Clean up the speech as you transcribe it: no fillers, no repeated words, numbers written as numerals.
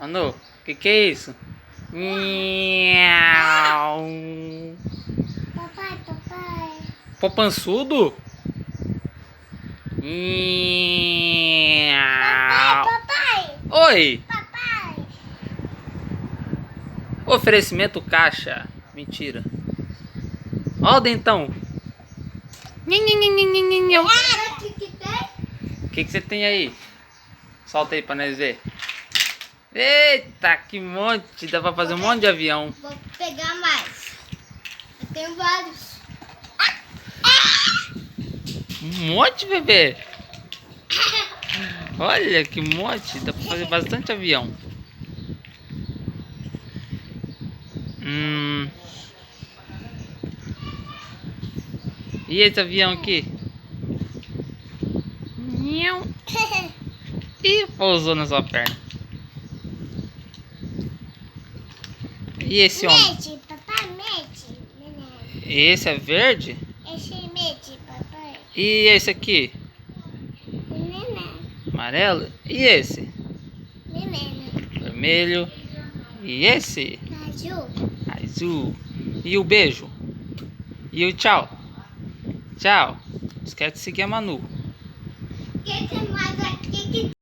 Manu, que é isso? Miau. Papai. Popançudo? Miau. Papai. Oi! Papai. Oferecimento caixa. Mentira. Ó o dentão. Nhinhinhinhinhinhinhinhau. O que tem? O que você tem aí? Solta aí pra nós ver. Eita, que monte! Dá pra fazer um monte de avião. Vou pegar mais. Eu tenho vários. Um monte, bebê! Olha que monte! Dá pra fazer bastante avião. E esse avião aqui? Nhão. Ih, pousou na sua perna. E esse homem? Mete, papai, mete. Esse é verde? Esse mete, papai. E esse aqui? Neném. Amarelo? E esse? Neném. Vermelho? E esse? Azul. Azul. E o beijo? E o tchau? Tchau. Não esquece de seguir a Manu. O que tem mais aqui que